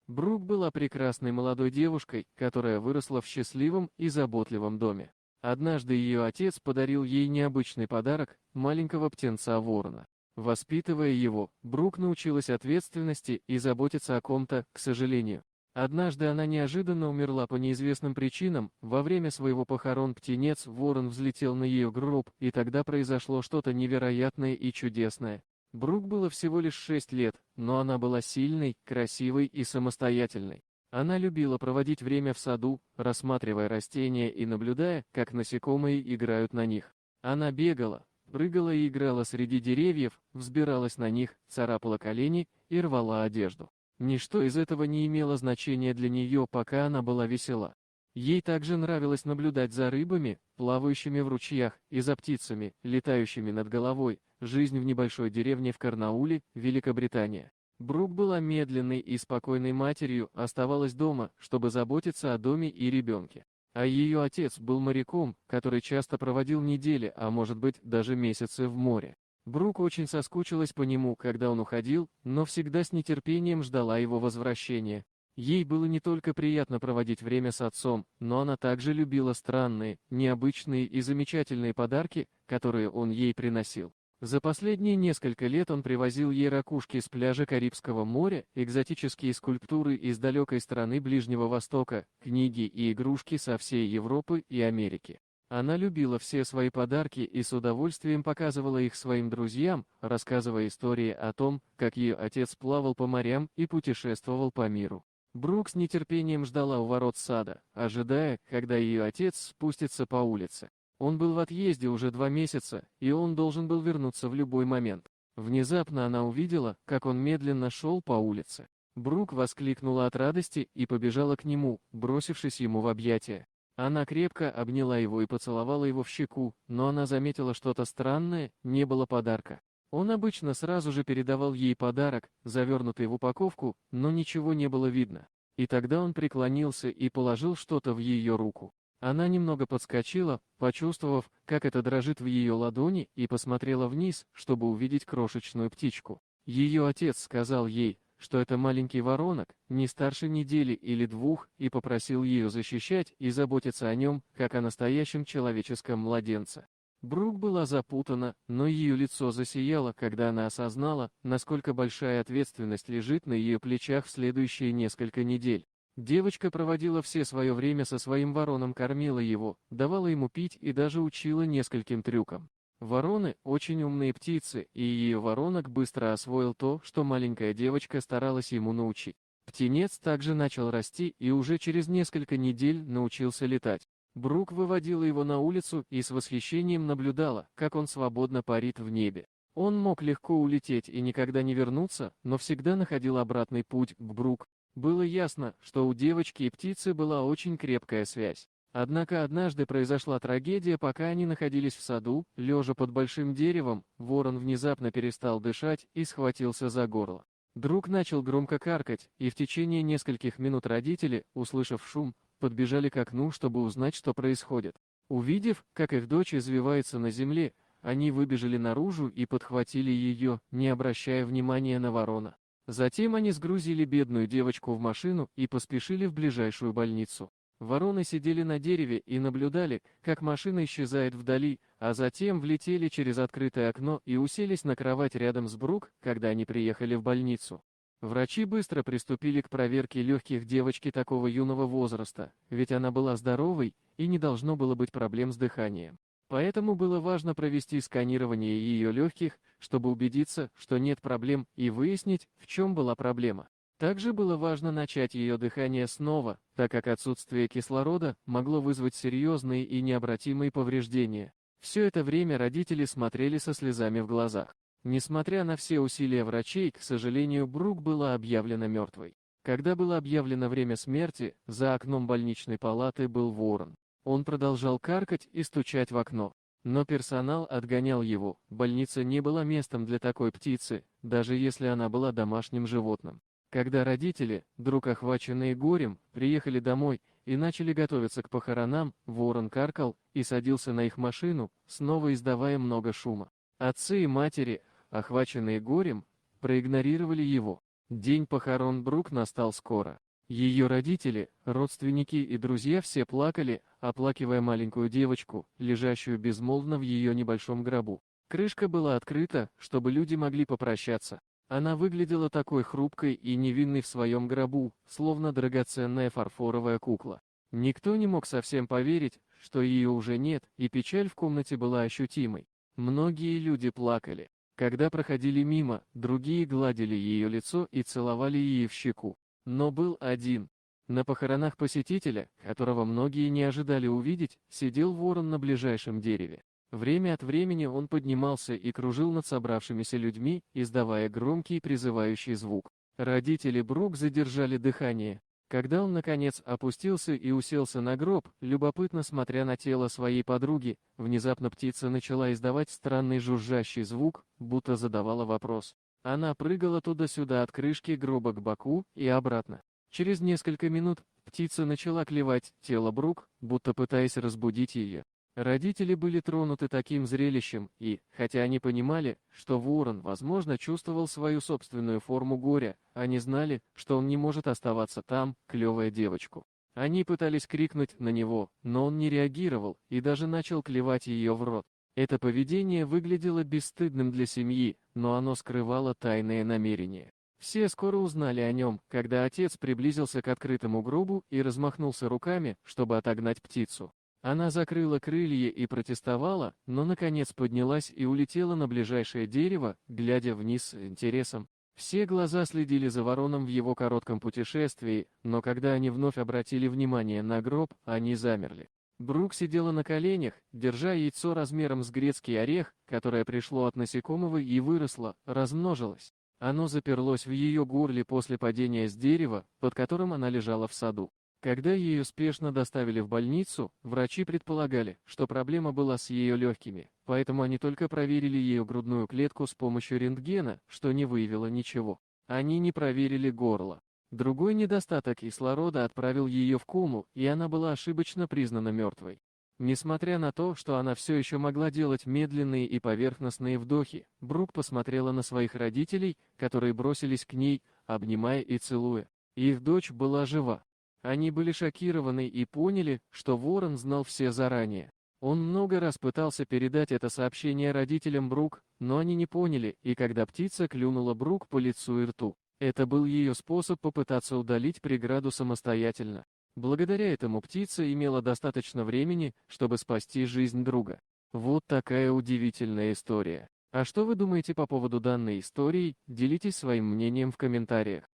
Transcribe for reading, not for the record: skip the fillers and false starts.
Брук была прекрасной молодой девушкой, которая выросла в счастливом и заботливом доме. Однажды ее отец подарил ей необычный подарок — маленького птенца-ворона. Воспитывая его, Брук научилась ответственности и заботиться о ком-то, к сожалению. Однажды она неожиданно умерла по неизвестным причинам, во время своего похорон птенец-ворон взлетел на ее гроб, и тогда произошло что-то невероятное и чудесное. Брук было всего лишь 6 лет, но она была сильной, красивой и самостоятельной. Она любила проводить время в саду, рассматривая растения и наблюдая, как насекомые играют на них. Она бегала, прыгала и играла среди деревьев, взбиралась на них, царапала колени и рвала одежду. Ничто из этого не имело значения для нее, пока она была весела. Ей также нравилось наблюдать за рыбами, плавающими в ручьях, и за птицами, летающими над головой. Жизнь в небольшой деревне в Корнауле, Великобритания. Брук была медленной и спокойной матерью, оставалась дома, чтобы заботиться о доме и ребенке. А ее отец был моряком, который часто проводил недели, а может быть даже месяцы в море. Брук очень соскучилась по нему, когда он уходил, но всегда с нетерпением ждала его возвращения. Ей было не только приятно проводить время с отцом, но она также любила странные, необычные и замечательные подарки, которые он ей приносил. За последние несколько лет он привозил ей ракушки с пляжа Карибского моря, экзотические скульптуры из далекой страны Ближнего Востока, книги и игрушки со всей Европы и Америки. Она любила все свои подарки и с удовольствием показывала их своим друзьям, рассказывая истории о том, как ее отец плавал по морям и путешествовал по миру. Брук с нетерпением ждала у ворот сада, ожидая, когда ее отец спустится по улице. Он был в отъезде уже 2 месяца, и он должен был вернуться в любой момент. Внезапно она увидела, как он медленно шел по улице. Брук воскликнула от радости и побежала к нему, бросившись ему в объятия. Она крепко обняла его и поцеловала его в щеку, но она заметила что-то странное, не было подарка. Он обычно сразу же передавал ей подарок, завернутый в упаковку, но ничего не было видно. И тогда он преклонился и положил что-то в ее руку. Она немного подскочила, почувствовав, как это дрожит в ее ладони, и посмотрела вниз, чтобы увидеть крошечную птичку. Ее отец сказал ей, что это маленький воронок, не старше недели или 2, и попросил ее защищать и заботиться о нем, как о настоящем человеческом младенце. Брук была запутана, но ее лицо засияло, когда она осознала, насколько большая ответственность лежит на ее плечах в следующие несколько недель. Девочка проводила все свое время со своим вороном, кормила его, давала ему пить и даже учила нескольким трюкам. Вороны – очень умные птицы, и ее воронок быстро освоил то, что маленькая девочка старалась ему научить. Птенец также начал расти и уже через несколько недель научился летать. Брук выводила его на улицу и с восхищением наблюдала, как он свободно парит в небе. Он мог легко улететь и никогда не вернуться, но всегда находил обратный путь к Брук. Было ясно, что у девочки и птицы была очень крепкая связь. Однако однажды произошла трагедия, пока они находились в саду, лежа под большим деревом, ворон внезапно перестал дышать и схватился за горло. Друг начал громко каркать, и в течение нескольких минут родители, услышав шум, подбежали к окну, чтобы узнать, что происходит. Увидев, как их дочь извивается на земле, они выбежали наружу и подхватили ее, не обращая внимания на ворона. Затем они сгрузили бедную девочку в машину и поспешили в ближайшую больницу. Вороны сидели на дереве и наблюдали, как машина исчезает вдали, а затем влетели через открытое окно и уселись на кровать рядом с Брук, когда они приехали в больницу. Врачи быстро приступили к проверке легких девочки такого юного возраста, ведь она была здоровой и не должно было быть проблем с дыханием. Поэтому было важно провести сканирование ее легких, чтобы убедиться, что нет проблем, и выяснить, в чем была проблема. Также было важно начать ее дыхание снова, так как отсутствие кислорода могло вызвать серьезные и необратимые повреждения. Все это время родители смотрели со слезами в глазах. Несмотря на все усилия врачей, к сожалению, Брук была объявлена мертвой. Когда было объявлено время смерти, за окном больничной палаты был ворон. Он продолжал каркать и стучать в окно. Но персонал отгонял его, больница не была местом для такой птицы, даже если она была домашним животным. Когда родители, вдруг охваченные горем, приехали домой и начали готовиться к похоронам, ворон каркал и садился на их машину, снова издавая много шума. Отцы и матери, охваченные горем, проигнорировали его. День похорон Брук настал скоро. Ее родители, родственники и друзья все плакали, оплакивая маленькую девочку, лежащую безмолвно в ее небольшом гробу. Крышка была открыта, чтобы люди могли попрощаться. Она выглядела такой хрупкой и невинной в своем гробу, словно драгоценная фарфоровая кукла. Никто не мог совсем поверить, что ее уже нет, и печаль в комнате была ощутимой. Многие люди плакали. Когда проходили мимо, другие гладили ее лицо и целовали ее в щеку. Но был один. На похоронах посетителя, которого многие не ожидали увидеть, сидел ворон на ближайшем дереве. Время от времени он поднимался и кружил над собравшимися людьми, издавая громкий призывающий звук. Родители Брук задержали дыхание. Когда он, наконец, опустился и уселся на гроб, любопытно смотря на тело своей подруги, внезапно птица начала издавать странный жужжащий звук, будто задавала вопрос. Она прыгала туда-сюда от крышки гроба к боку и обратно. Через несколько минут птица начала клевать тело Брук, будто пытаясь разбудить ее. Родители были тронуты таким зрелищем и, хотя они понимали, что ворон, возможно, чувствовал свою собственную форму горя, они знали, что он не может оставаться там, клевая девочку. Они пытались крикнуть на него, но он не реагировал и даже начал клевать ее в рот. Это поведение выглядело бесстыдным для семьи, но оно скрывало тайные намерения. Все скоро узнали о нем, когда отец приблизился к открытому гробу и размахнулся руками, чтобы отогнать птицу. Она закрыла крылья и протестовала, но наконец поднялась и улетела на ближайшее дерево, глядя вниз с интересом. Все глаза следили за вороном в его коротком путешествии, но когда они вновь обратили внимание на гроб, они замерли. Брук сидела на коленях, держа яйцо размером с грецкий орех, которое пришло от насекомого и выросло, размножилось. Оно заперлось в ее горле после падения с дерева, под которым она лежала в саду. Когда ее спешно доставили в больницу, врачи предполагали, что проблема была с ее легкими, поэтому они только проверили ее грудную клетку с помощью рентгена, что не выявило ничего. Они не проверили горло. Другой недостаток кислорода отправил ее в кому, и она была ошибочно признана мертвой. Несмотря на то, что она все еще могла делать медленные и поверхностные вдохи, Брук посмотрела на своих родителей, которые бросились к ней, обнимая и целуя. Их дочь была жива. Они были шокированы и поняли, что ворон знал все заранее. Он много раз пытался передать это сообщение родителям Брук, но они не поняли, и когда птица клюнула Брук по лицу и рту, это был ее способ попытаться удалить преграду самостоятельно. Благодаря этому птица имела достаточно времени, чтобы спасти жизнь друга. Вот такая удивительная история. А что вы думаете по поводу данной истории? Делитесь своим мнением в комментариях.